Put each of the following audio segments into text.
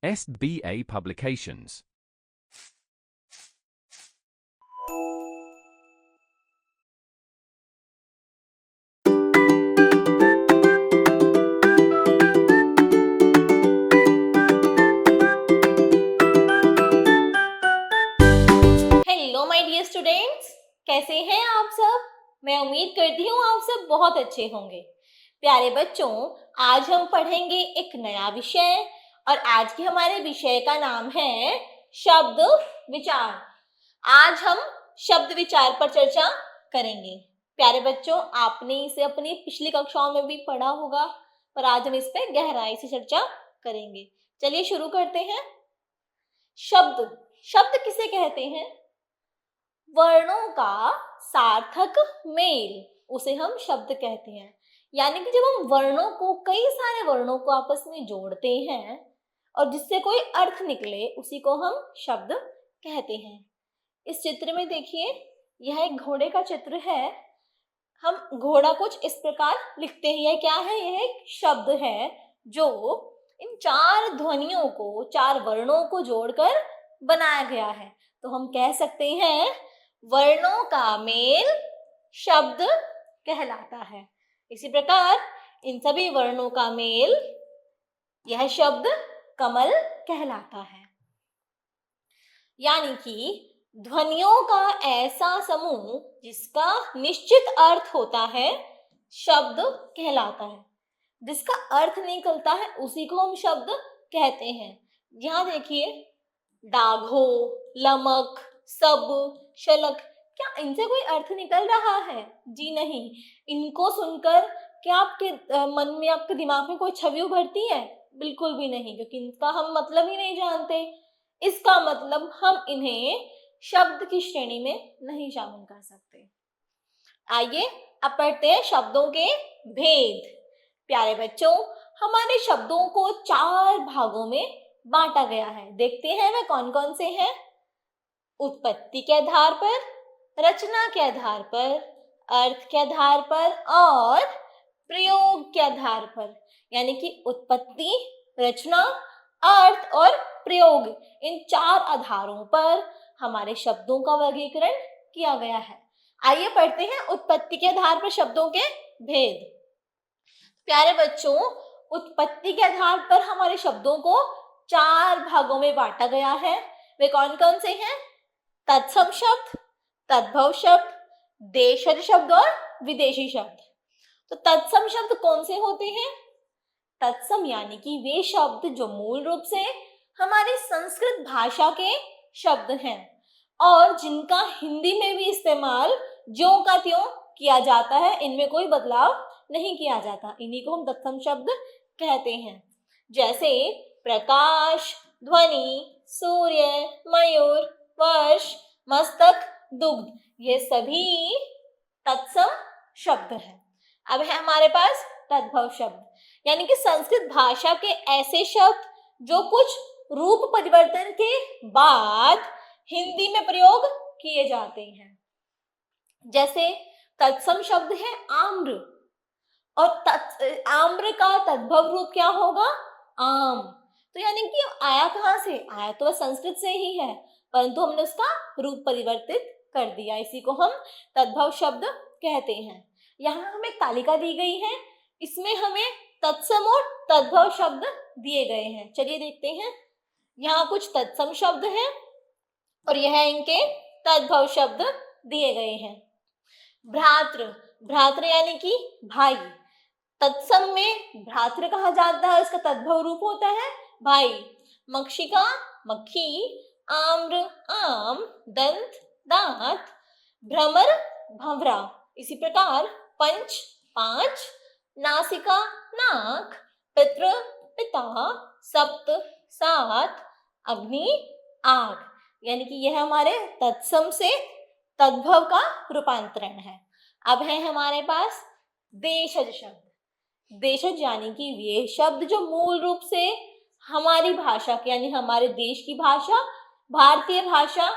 SBA Publications. Hello my dear students, कैसे हैं आप सब। मैं उम्मीद करती हूँ आप सब बहुत अच्छे होंगे। प्यारे बच्चों, आज हम पढ़ेंगे एक नया विषय और आज के हमारे विषय का नाम है शब्द विचार। आज हम शब्द विचार पर चर्चा करेंगे। प्यारे बच्चों, आपने इसे अपनी पिछली कक्षाओं में भी पढ़ा होगा, पर आज हम इस पर गहराई से चर्चा करेंगे। चलिए शुरू करते हैं। शब्द शब्द किसे कहते हैं? वर्णों का सार्थक मेल, उसे हम शब्द कहते हैं। यानी कि जब हम वर्णों को, कई सारे वर्णों को आपस में जोड़ते हैं और जिससे कोई अर्थ निकले, उसी को हम शब्द कहते हैं। इस चित्र में देखिए, यह एक घोड़े का चित्र है। हम घोड़ा कुछ इस प्रकार लिखते हैं। यह क्या है? यह एक शब्द है जो इन चार ध्वनियों को, चार वर्णों को जोड़कर बनाया गया है। तो हम कह सकते हैं वर्णों का मेल शब्द कहलाता है। इसी प्रकार इन सभी वर्णों का मेल, यह शब्द कमल कहलाता है। यानी कि ध्वनियों का ऐसा समूह जिसका निश्चित अर्थ होता है, शब्द कहलाता है। जिसका अर्थ निकलता है उसी को हम शब्द कहते हैं। यहाँ देखिए, डाघो, लमक, सब, शलक, क्या इनसे कोई अर्थ निकल रहा है? जी नहीं। इनको सुनकर क्या आपके मन में, आपके दिमाग में कोई छवि उभरती है? बिल्कुल भी नहीं, क्योंकि इनका हम मतलब ही नहीं जानते। इसका मतलब हम इन्हें शब्द की श्रेणी में नहीं शामिल कर सकते। आइए अब पढ़ते हैं शब्दों के भेद। प्यारे बच्चों, हमारे शब्दों को चार भागों में बांटा गया है। देखते हैं वे कौन कौन से हैं। उत्पत्ति के आधार पर, रचना के आधार पर, अर्थ के आधार पर और प्रयोग के आधार पर। यानी कि उत्पत्ति, रचना, अर्थ और प्रयोग, इन चार आधारों पर हमारे शब्दों का वर्गीकरण किया गया है। आइए पढ़ते हैं उत्पत्ति के आधार पर शब्दों के भेद। प्यारे बच्चों, उत्पत्ति के आधार पर हमारे शब्दों को चार भागों में बांटा गया है। वे कौन कौन से हैं? तत्सम शब्द, तद्भव शब्द, देशज शब्द और विदेशी शब्द। तो तत्सम शब्द कौन से होते हैं? तत्सम यानी कि वे शब्द जो मूल रूप से हमारी संस्कृत भाषा के शब्द हैं और जिनका हिंदी में भी इस्तेमाल ज्यों का त्यों किया जाता है, इनमें कोई बदलाव नहीं किया जाता। इन्हीं को हम तत्सम शब्द कहते हैं। जैसे प्रकाश, ध्वनि, सूर्य, मयूर, वर्ष, मस्तक, दुग्ध, ये सभी तत्सम शब्द हैं। अब है हमारे पास तद्भव शब्द, यानी कि संस्कृत भाषा के ऐसे शब्द जो कुछ रूप परिवर्तन के बाद हिंदी में प्रयोग किए जाते हैं। जैसे तत्सम शब्द है आम्र, और आम्र का तद्भव रूप क्या होगा? आम। तो यानी कि आया कहाँ से? आया तो संस्कृत से ही है, परंतु हमने उसका रूप परिवर्तित कर दिया। इसी को हम तद्भव शब्द कहते हैं। यहाँ हमें एक तालिका दी गई है, इसमें हमें तत्सम और तद्भव शब्द दिए गए हैं। चलिए देखते हैं। यहाँ कुछ तत्सम शब्द हैं और यह इनके तद्भव शब्द दिए गए हैं। भ्रातृ, भ्रातृ यानी कि भाई। तत्सम में भ्रातृ कहा जाता है, उसका तद्भव रूप होता है भाई। मक्षिका, मक्खी, आम्र, आम, दंत, दांत, भ्रमर, भंवरा। इसी प्रकार पंच, पांच, नासिका, नाक, पितृ, पिता, सप्त, सात, अग्नि, आग। यानी कि यह हमारे तत्सम से तद्भव का रूपांतरण है। अब है हमारे पास देशज शब्द। देशज यानी कि वे शब्द जो मूल रूप से हमारी भाषा के, यानी हमारे देश की भाषा, भारतीय भाषा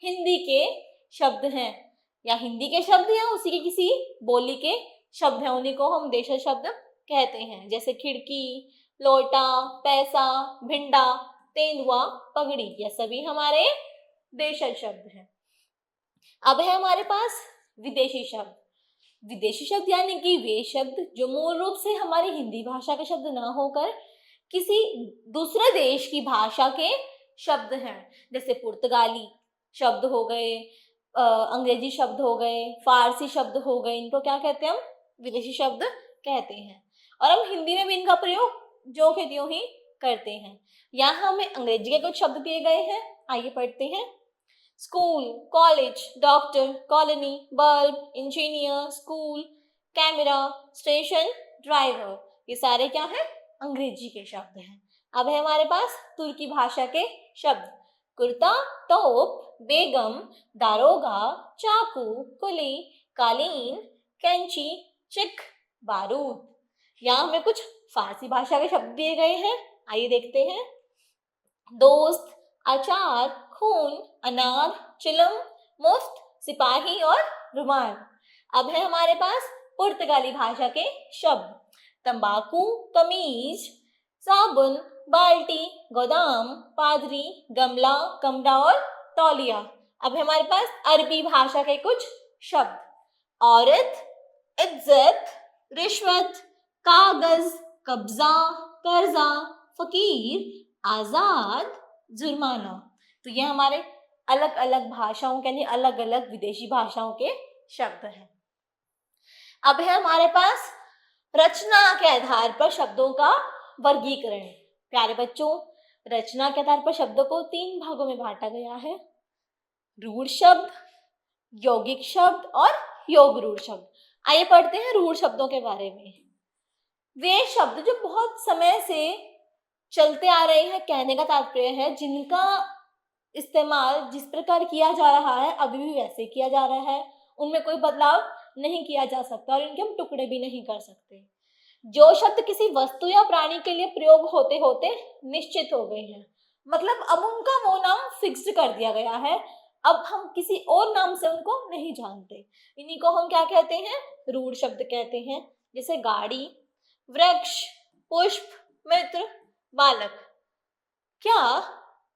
हिंदी के शब्द हैं, या हिंदी के शब्द या उसी के किसी बोली के शब्द हैं, उन्हीं को हम देशज शब्द कहते हैं। जैसे खिड़की, लोटा, पैसा, भिंडा, तेंदुआ, पगड़ी, यह सभी हमारे देशज शब्द हैं। अब है हमारे पास विदेशी शब्द। विदेशी शब्द यानी कि वे शब्द जो मूल रूप से हमारी हिंदी भाषा के शब्द ना होकर किसी दूसरे देश की भाषा के शब्द हैं। जैसे पुर्तगाली शब्द हो गए, अंग्रेजी शब्द हो गए, फारसी शब्द हो गए, इनको क्या कहते हैं हम? विदेशी शब्द कहते हैं। और हम हिंदी में भी इनका प्रयोग जो के त्यों ही करते हैं। यहाँ हमें अंग्रेजी के कुछ शब्द दिए गए हैं, आइए पढ़ते हैं। School, college, doctor, colony, bulb, engineer, school, camera, station, driver, ये सारे क्या हैं? अंग्रेजी के शब्द हैं। अब है हमारे पास तुर्की भाषा के शब्द। कुर्ता, तोप, बेगम, दारोगा, चाकू, कुली, कालीन, कैंची, चिक, बारूद। यहाँ हमें कुछ फारसी भाषा के शब्द दिए गए हैं, आइए देखते हैं। दोस्त, अचार, खून, अनार, चिलम, मुफ्त, सिपाही और रुमाल। अब है हमारे पास पुर्तगाली भाषा के शब्द। तंबाकू, कमीज, साबुन, बाल्टी, गोदाम, पादरी, गमला, कमरा और तौलिया। अब है हमारे पास अरबी भाषा के कुछ शब्द। औरत, इज्जत, रिश्वत, कागज, कब्जा, कर्जा, फकीर, आजाद, जुर्माना। तो ये हमारे अलग अलग भाषाओं के यानी अलग अलग विदेशी भाषाओं के शब्द हैं। अब है हमारे पास रचना के आधार पर शब्दों का वर्गीकरण। प्यारे बच्चों, रचना के आधार पर शब्दों को 3 भागों में बांटा गया है। रूढ़ शब्द, यौगिक शब्द और योग रूढ़ शब्द। आइए पढ़ते हैं रूढ़ शब्दों के बारे में। वे शब्द जो बहुत समय से चलते आ रहे हैं, कहने का तात्पर्य है जिनका इस्तेमाल जिस प्रकार किया जा रहा है अभी भी वैसे किया जा रहा है, उनमें कोई बदलाव नहीं किया जा सकता और इनके हम टुकड़े भी नहीं कर सकते। जो शब्द किसी वस्तु या प्राणी के लिए प्रयोग होते होते निश्चित हो गए हैं, मतलब अब उनका वो नाम फिक्स्ड कर दिया गया है, अब हम किसी और नाम से उनको नहीं जानते। इन्हीं को हम क्या कहते हैं? रूढ़ शब्द कहते हैं। जैसे गाड़ी, वृक्ष, पुष्प, मित्र, बालक। क्या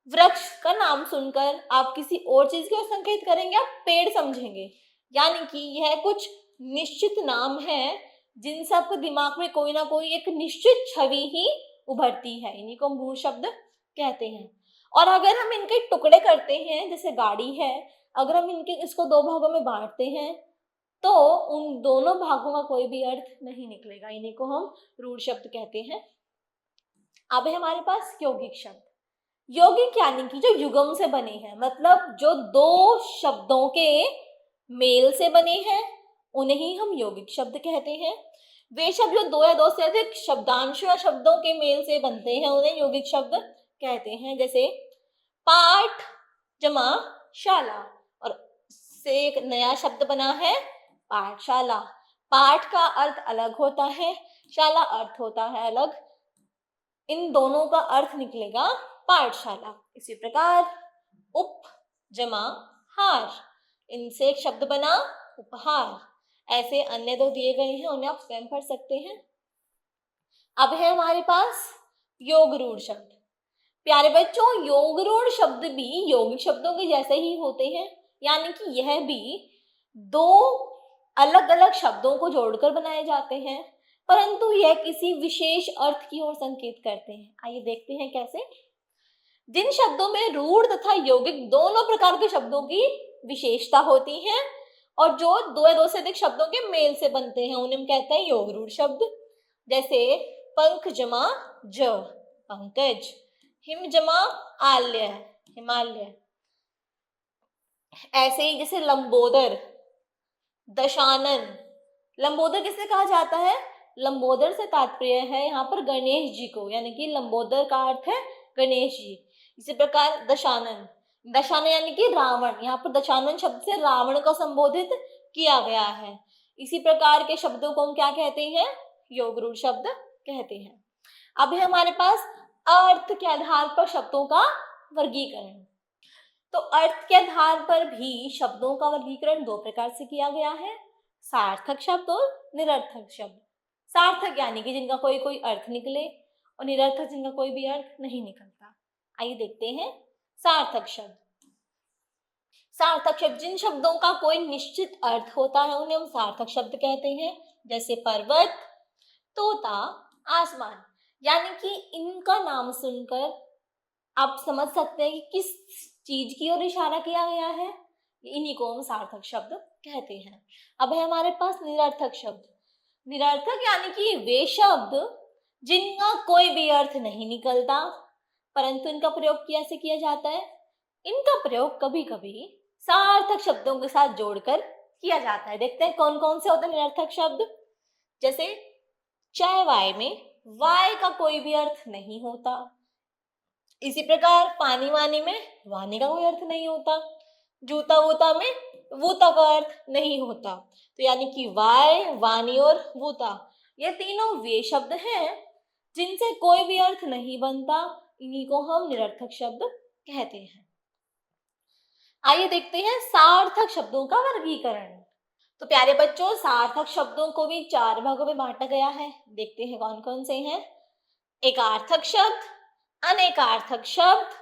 वृक्ष का नाम सुनकर आप किसी और चीज को संकेत करेंगे? आप पेड़ समझेंगे, यानी कि यह कुछ निश्चित नाम है जिनसे आपके दिमाग में कोई ना कोई एक निश्चित छवि ही उभरती है। इन्हीं को हम रूढ़ शब्द कहते हैं। और अगर हम इनके टुकड़े करते हैं, जैसे गाड़ी है, अगर हम इसको 2 भागों में बांटते हैं तो उन दोनों भागों का कोई भी अर्थ नहीं निकलेगा। इन्हीं को हम रूढ़ शब्द कहते हैं। अब है हमारे पास यौगिक शब्द। यौगिक यानी कि जो युगम से बने हैं, मतलब जो 2 शब्दों के मेल से बने हैं, उन्हें ही हम यौगिक शब्द कहते हैं। वे शब्द जो 2 या 2 से अधिक शब्दांश या शब्दों के मेल से बनते हैं, उन्हें यौगिक शब्द कहते हैं। जैसे पाठ जमा शाला, और से एक नया शब्द बना है पाठशाला। पाठ का अर्थ अलग होता है, शाला अर्थ होता है अलग, इन दोनों का अर्थ निकलेगा पाठशाला। इसी प्रकार उप जमा हार, इनसे एक शब्द बना उपहार। ऐसे अन्य 2 दिए गए हैं, उन्हें आप स्वयं पढ़ सकते हैं। अब है हमारे पास योग रूढ़ शब्द। प्यारे बच्चों, योग रूढ़ शब्द भी यौगिक शब्दों के जैसे ही होते हैं, यानी कि यह भी 2 अलग अलग शब्दों को जोड़कर बनाए जाते हैं, परंतु यह किसी विशेष अर्थ की ओर संकेत करते हैं। आइए देखते हैं कैसे। जिन शब्दों में रूढ़ तथा यौगिक दोनों प्रकार के शब्दों की विशेषता होती है और जो 2 या 2 से अधिक शब्दों के मेल से बनते हैं, उन्हें हम कहते हैं योग रूढ़ शब्द। जैसे पंख जमा ज, पंकज। हिम जमा आल्य, हिमालय। ऐसे ही जैसे लंबोदर, दशानन। लंबोदर किसे कहा जाता है? लंबोदर से तात्पर्य है यहाँ पर गणेश जी को, यानी कि लंबोदर का अर्थ है गणेश जी। इसी प्रकार दशानन, दशानन यानी कि रावण, यहाँ पर दशानन शब्द से रावण को संबोधित किया गया है। इसी प्रकार के शब्दों को हम क्या कहते हैं? योग रूढ़ शब्द कहते हैं। अब है हमारे पास अर्थ के आधार पर शब्दों का वर्गीकरण। तो अर्थ के आधार पर भी शब्दों का वर्गीकरण 2 प्रकार से किया गया है, सार्थक शब्द और निरर्थक शब्द। सार्थक यानी कि जिनका कोई अर्थ निकले, और निरर्थक जिनका कोई भी अर्थ नहीं निकलता। आइए देखते हैं सार्थक शब्द। सार्थक शब्द, जिन शब्दों का कोई निश्चित अर्थ होता है उन्हें हम सार्थक शब्द कहते हैं, जैसे पर्वत, तोता, आसमान। यानी कि इनका नाम सुनकर आप समझ सकते हैं कि किस चीज की ओर इशारा किया गया है, इन्हीं को हम सार्थक शब्द कहते हैं। अब है हमारे पास निरर्थक शब्द। निरर्थक यानी कि वे शब्द जिनका कोई भी अर्थ नहीं निकलता, परंतु इनका प्रयोग कैसे किया जाता है? इनका प्रयोग कभी कभी सार्थक शब्दों के साथ जोड़कर किया जाता है। देखते हैं कौन कौन से होते हैं निरर्थक शब्द। जैसे चाय वाय में वाय का कोई भी अर्थ नहीं होता। इसी प्रकार पानी वानी में वानी का कोई अर्थ नहीं होता। जूता वूता में वूता का अर्थ नहीं होता। तो यानी कि वाय, वानी और वूता, ये तीनों वे शब्द हैं जिनसे कोई भी अर्थ नहीं बनता, इन्हीं को हम निरर्थक शब्द कहते हैं। आइए देखते हैं सार्थक शब्दों का वर्गीकरण। तो प्यारे बच्चों, सार्थक शब्दों को भी 4 भागों में बांटा गया है। देखते हैं कौन कौन से हैं। एकार्थक शब्द, अनेकार्थक शब्द,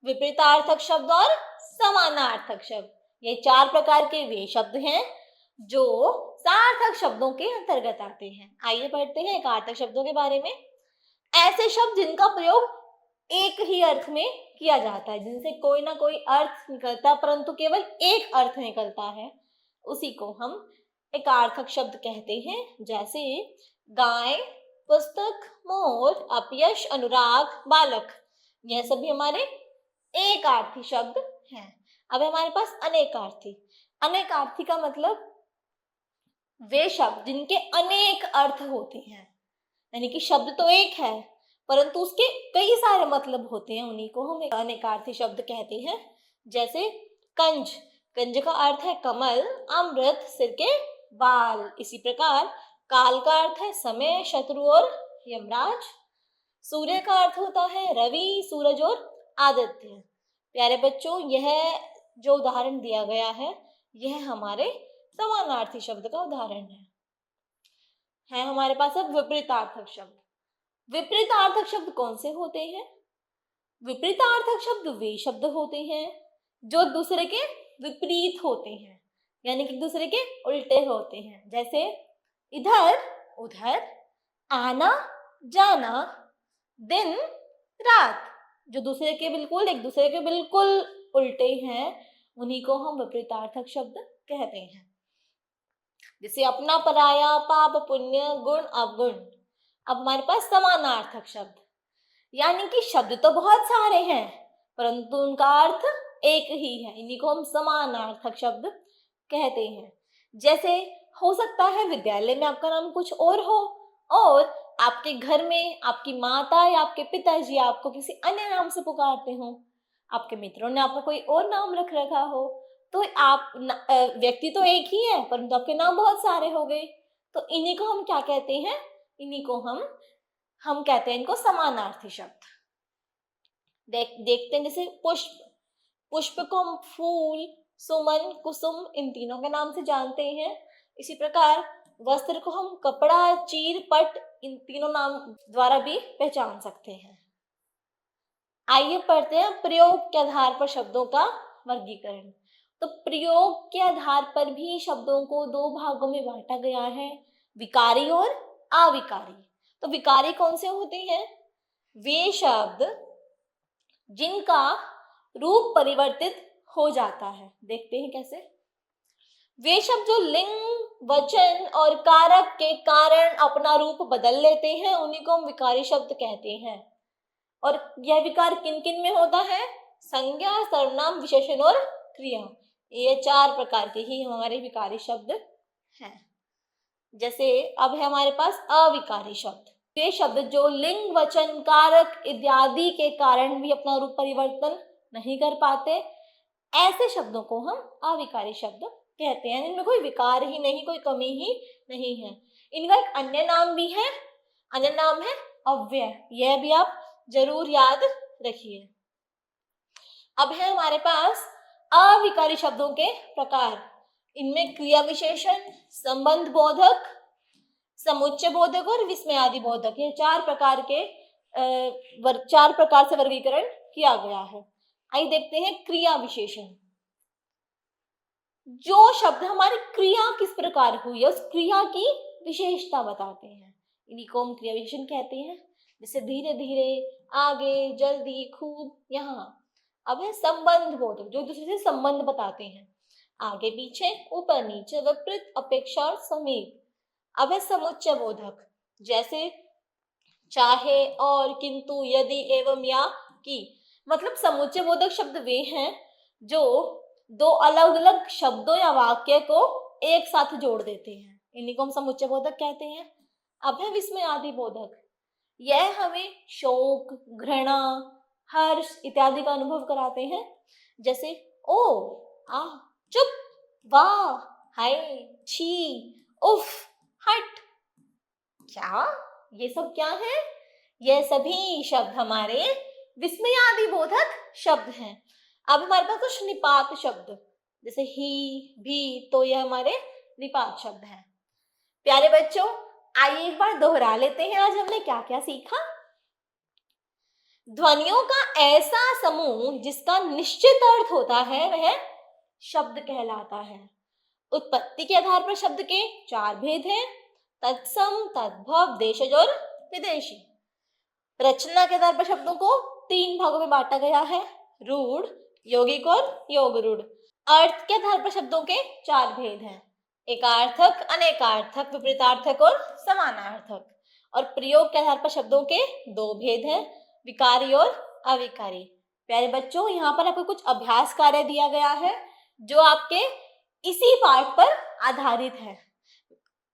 विपरीतार्थक शब्द और समानार्थक शब्द। ये 4 प्रकार के वे शब्द हैं जो सार्थक शब्दों के अंतर्गत आते हैं। आइए पढ़ते हैं एकार्थक शब्दों के बारे में। ऐसे शब्द जिनका प्रयोग एक ही अर्थ में किया जाता है, जिनसे कोई ना कोई अर्थ निकलता परंतु केवल एक अर्थ निकलता है, उसी को हम एकार्थक शब्द कहते हैं। जैसे गाय, पुस्तक, मोर, अपयश, अनुराग, बालक, यह सभी हमारे एकार्थी शब्द हैं। अब हमारे पास अनेकार्थी। अनेकार्थी का मतलब वे शब्द जिनके अनेक अर्थ होते हैं, यानी कि शब्द तो एक है परंतु उसके कई सारे मतलब होते हैं, उन्हीं को हम अनेकार्थी शब्द कहते हैं। जैसे कंज, कंज का अर्थ है कमल, अमृत, सिर के बाल। इसी प्रकार काल का अर्थ है समय, शत्रु और यमराज। सूर्य का अर्थ होता है रवि, सूरज और आदित्य। प्यारे बच्चों, यह जो उदाहरण दिया गया है यह हमारे समानार्थी शब्द का उदाहरण है हमारे पास अब विपरीतार्थक शब्द। विपरीतार्थक शब्द कौन से होते हैं? विपरीतार्थक शब्द वे शब्द होते हैं जो दूसरे के विपरीत होते हैं, यानी कि दूसरे के उल्टे होते हैं। जैसे इधर, उधर, आना, जाना, दिन, रात, जो दूसरे के बिल्कुल एक दूसरे के बिल्कुल उल्टे हैं, उन्हीं को हम विपरीतार्थक शब्द कहते हैं। जैसे अपना, पराया, पाप, पुण्य, गुण, अवगुण। अब हमारे पास समानार्थक शब्द, यानी कि शब्द तो बहुत सारे हैं परंतु उनका अर्थ एक ही है, इन्हीं को हम समानार्थक शब्द कहते हैं। जैसे हो सकता है विद्यालय में आपका नाम कुछ और हो और आपके घर में आपकी माता या आपके पिताजी आपको किसी अन्य नाम से पुकारते हो, आपके मित्रों ने आपको कोई और नाम रख रखा हो, तो आप व्यक्ति तो एक ही है परंतु आपके नाम बहुत सारे हो गए, तो इन्हीं को हम क्या कहते हैं? इन्हीं को हम कहते हैं इनको समानार्थी शब्द। देखते हैं जैसे पुष्प, पुष्प को हम फूल, सुमन, कुसुम, इन तीनों के नाम से जानते हैं। इसी प्रकार वस्त्र को हम कपड़ा, चीर, पट, इन तीनों नाम द्वारा भी पहचान सकते हैं। आइए पढ़ते हैं प्रयोग के आधार पर शब्दों का वर्गीकरण। तो प्रयोग के आधार पर भी शब्दों को 2 भागों में बांटा गया है, विकारी और अविकारी। तो विकारी कौन से होते हैं? वे शब्द जिनका रूप परिवर्तित हो जाता है। देखते हैं कैसे। वे शब्द जो लिंग, वचन और कारक के कारण अपना रूप बदल लेते हैं, उन्हीं को हम विकारी शब्द कहते हैं। और यह विकार किन किन में होता है? संज्ञा, सर्वनाम, विशेषण और क्रिया। ये 4 प्रकार के ही हमारे विकारी शब्द हैं। जैसे अब है हमारे पास अविकारी शब्द। वे शब्द जो लिंग, वचन, कारक इत्यादि के कारण भी अपना रूप परिवर्तन नहीं कर पाते, ऐसे शब्दों को हम अविकारी शब्द कहते हैं। इनमें कोई विकार ही नहीं, कोई कमी ही नहीं है। इनका एक अन्य नाम भी है, अन्य नाम है अव्यय। यह भी आप जरूर याद रखिए। अब है हमारे पास अविकारी शब्दों के प्रकार। इनमें क्रिया विशेषण, संबंध बोधक, समुच्चय बोधक और विस्मयादि बोधक, ये 4 प्रकार से वर्गीकरण किया गया है। आइए देखते हैं क्रिया विशेषण। जो शब्द हमारी क्रिया किस प्रकार हुई है उस क्रिया की विशेषता बताते हैं, इन्हीं को हम क्रिया विशेषण कहते हैं। जैसे धीरे धीरे, आगे, जल्दी, खूब, यहाँ। अब है संबंध बोधक, जो दूसरे से संबंध बताते हैं, आगे पीछे, ऊपर नीचे, विपरीत, अपेक्षा और समीप। अब है समुच्चय बोधक, जैसे चाहे, और, किंतु, यदि, एवं, या, कि। मतलब समुच्चय बोधक शब्द वे हैं जो दो अलग अलग शब्दों या वाक्य को एक साथ जोड़ देते हैं, इन्हीं को हम समुच्चय बोधक कहते हैं। अब है विस्मय आदि बोधक, यह हमें शोक, घृणा, हर्ष इत्यादि का अनुभव कराते हैं। जैसे ओ, आ, चुप, वाह, हाय, छी, उफ, हट। क्या ये सब क्या है? यह सभी शब्द हमारे विस्मयादि बोधक शब्द हैं। अब हमारे पास कुछ निपात शब्द, जैसे ही, भी, तो यह हमारे निपात शब्द हैं। प्यारे बच्चों, आइए एक बार दोहरा लेते हैं आज हमने क्या क्या सीखा। ध्वनियों का ऐसा समूह जिसका निश्चित अर्थ होता है वह शब्द कहलाता है। उत्पत्ति के आधार पर शब्द के 4 भेद हैं, तत्सम, तद्भव, देशज और विदेशी। रचना के आधार पर शब्दों को 3 भागों में बांटा गया है, रूढ़, यौगिक और योग रूढ़। अर्थ के आधार पर शब्दों के 4 भेद हैं, एकार्थक, अनेकार्थक, विपरीतार्थक और समानार्थक। और प्रयोग के आधार पर शब्दों के 2 भेद हैं, विकारी और अविकारी। प्यारे बच्चों, यहाँ पर आपको कुछ अभ्यास कार्य दिया गया है जो आपके इसी पाठ पर आधारित है।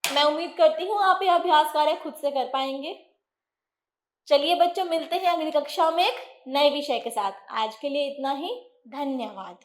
मैं उम्मीद करती हूँ आप ये अभ्यास कार्य खुद से कर पाएंगे। चलिए बच्चों, मिलते हैं अगली कक्षा में एक नए विषय के साथ। आज के लिए इतना ही। धन्यवाद।